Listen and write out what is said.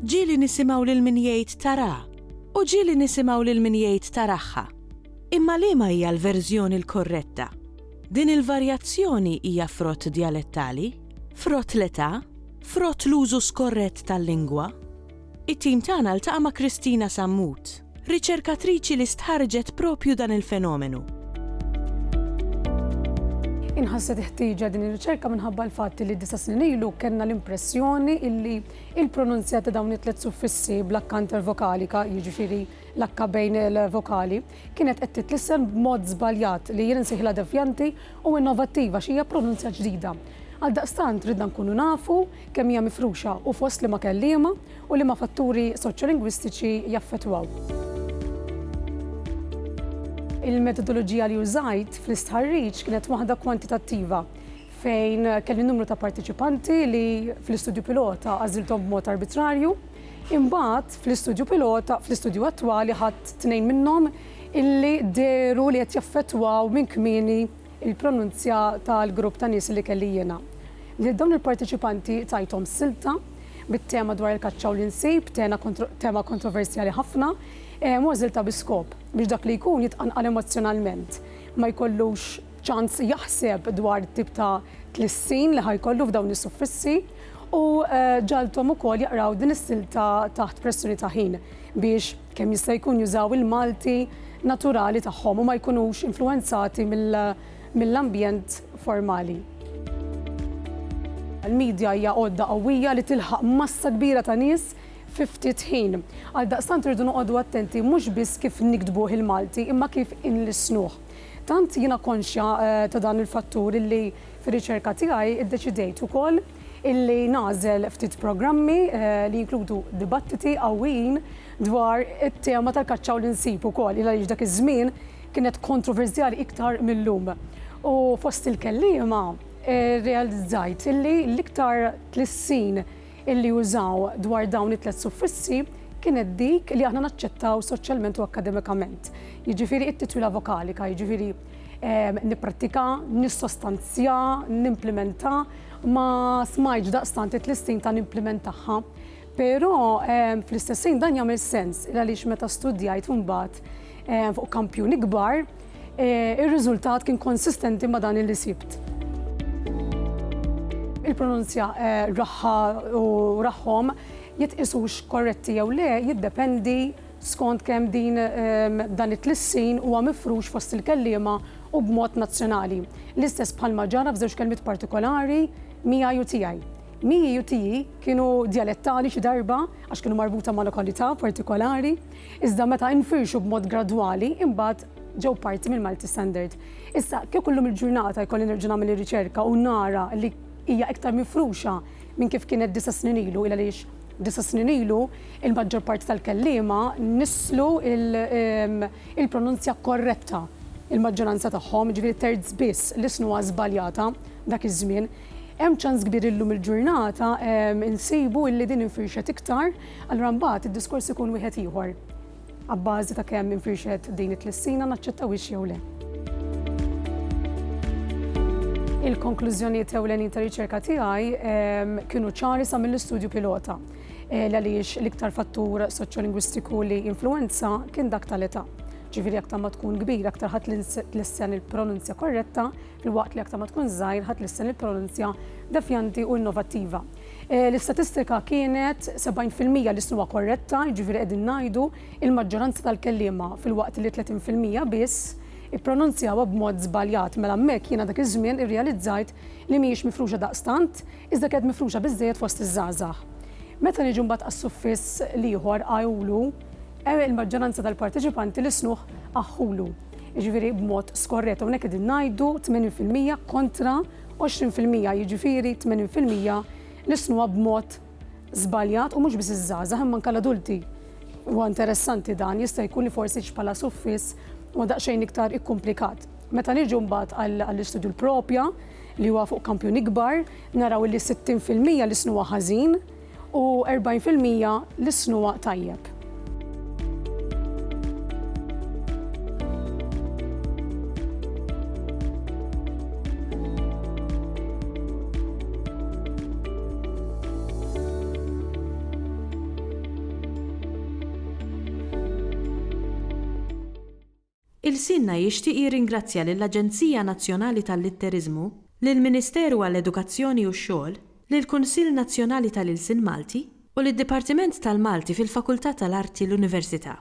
ġieli nisimgħu lil min jgħid tara u ġieli nisimgħu lil min jgħid taraħħa. Imma liema hija l-verżjoni l-korretta? Din il-varjazzjoni hija frott dialettali, frott l-età, frott l-użu skorrett tal-lingwa? It-tim tagħna ltaqa' ma' Kristina Sammut, riċerkatriċi li stħarġet propju dan il-fenomenu. Inħasset ħtieġa din ir-riċerka minħabba l-fatt li 9 snin ilu kellna l-impressjoni illi il-pronunzja ta' dawn it-tliet suffissi bl-akka intervokalika, jiġifieri l-akka bejn il-vokali, kienet qed titlissem b'mod żbaljat li jien insejħilha devjanti u innovattiva xi hija pronunzja ġdida. Għaldaqstant ridna nkunu nafu kemm hija mifruxa u fost liema kelliema u liema fatturi soċjolingwistiċi jaffettwaw. Il-metodoloġija li użajt fl-istħarriġ kienet waħda kwantitattiva fejn kelli numru ta' partiċipanti li fl-istudju pilota għażilthom b'mod arbitrarju, imbagħad fl-istudju pilota, fl-istudju attwali ħadd 2 minnhom illi deru li qed jaffettwaw minn kmieni il-pronunzja tal-grupp ta' nies li kelli jiena. Li dawn il-partiċipanti tajthom silta bit-tema dwar il-kaċċa u l-insib, tema kontroversjali ħafna, mużilta biskop biex dak li jkun jitqanqal emozjonalment, ma jkollux ċans jaħseb dwar it-tip ta' tlissin li ħajkollu f'dawn is-suffissi u ġalthom ukoll jaqraw din is-silta taħt pressjoni ta' ħin biex kemm jista' jkun jużaw il-Malti naturali tagħhom u ma jkunux influenzati mill-ambjent formali. Il-medja hija għodda qawwija li tilħaq massa kbira ta' nies fi ftit ħin. Għaldaqstant irridu noqogħdu attenti mhux biss kif nikdbuh il-Malti imma kif inlisnuh. Tant jiena konxja ta' dan il-fattur illi fir-riċerka tiegħi iddeċidejt ukoll illi nagħżel ftit programmi li jinkludu dibattiti qawwijin dwar it-tema tal-kaċċa u l-insib ukoll għaliex dak iż-żmien kienet kontroversjali iktar millum. U fost il-kelliema realizzajt illi l-iktar tlissin illi użaw dwar dawn it-tliet suffissi kienet dik li aħna naċċettaw soċjalment u akademikament. Jiġifieri it-titwila vokalika, jiġifieri nipprattika, nissostanzja, nimplementa, ma smajtx daqstant it-tlissin ta' nimplementaha. Però fl-istessin dan jagħmel sens għaliex meta studjajt imbagħad fuq kampjuni kbar, ir-riżultat kien konsistenti ma' dan illi sibt. Il-pronunzja raħħa u raħħom jitqisux korretti jew le jiddependi skont kemm dan it-tlissin huwa mifrux fost il-kelliema u b'mod nazzjonali. L-istess bħalma ġara f'żewġ kelmiet partikolari miegħi u tiegħi. Miegħi u tiegħi kienu dialettali xi darba għax kienu marbuta ma' lokalità partikolari, iżda meta infirxu b'mod gradwali imbagħad ġew parti mill-Malti Standard. Issa kieku llum il-ġurnata jkolli nerġa' nagħmel ir-riċerka u nara li hija iktar mifruxa minn kif kienet 9 snin ilu għaliex 9 snin ilu il-maġġor parti tal-kelliema nislu il-pronunzja korretta il-maġġoranza tagħhom, ġifieri terz biss li snuha żbaljata dak iż-żmien. Hemm ċans kbir illum il-ġurnata insibu illi din infirxet iktar, allura mbagħad id-diskors ikun wieħed ieħor. Abbażi ta' kemm infirxet din it-tlissina naċċettawhiex jew le. Il-konklużjonijiet ewlenin ta' riċerka tiegħi kienu ċari sa mill-istudju pilota għaliex l-iktar fattur soċjolingwistiku li influenza kien dak tal-età. Ġifieri aktar ma tkun kbir, aktar ħadd tlissen il-pronunzja korretta, filwaqt li aktar ma tkun żgħir ħadd tlissen il-pronunzja devjanti u innovattiva. L-istatistika kienet 70% li snuha korretta, ġifieri qegħdin ngħidu il-maġġoranza tal-kelliema filwaqt li 30% biss ippronunzjawha b'mod żbaljat mela hemmhekk jiena dak iż-żmien irrealizzajt li mhijiex mifruxa daqstant, iżda kienet mifruxa biżżejjed fost iż-żgħażagħ. Meta niġu mbagħad għas-suffiss ieħor għajulu, il-maġġoranza tal-parteċipanti li snuh aħħulu. Jiġifieri b'mod skorrett hawnhekk qegħdin ngħidu 80% kontra 20%, jiġifieri 80% li snuha b'mod żbaljat u mhux biss iż-żgħażagħ imma anke l-adulti. Huwa interessanti dan jista' jkun li forsi bħala suffiss u daqsxejn iktar ikkomplikat. Meta niġu mbagħad għall-istudju l-propja li huwa fuq kampjuni kbar, naraw li 60% li snuha ħażin u 40% li snuha tajjeb. Il-Sinna jixtieq jirringrazzja lill-Aġenzija Nazzjonali tal-Litterizmu, lill-Ministeru għall-Edukazzjoni u x-Xogħol, lill-Kunsill Nazzjonali tal-Ilsien Malti u lid-Dipartiment tal-Malti fil-Fakultà tal-Arti l-Università.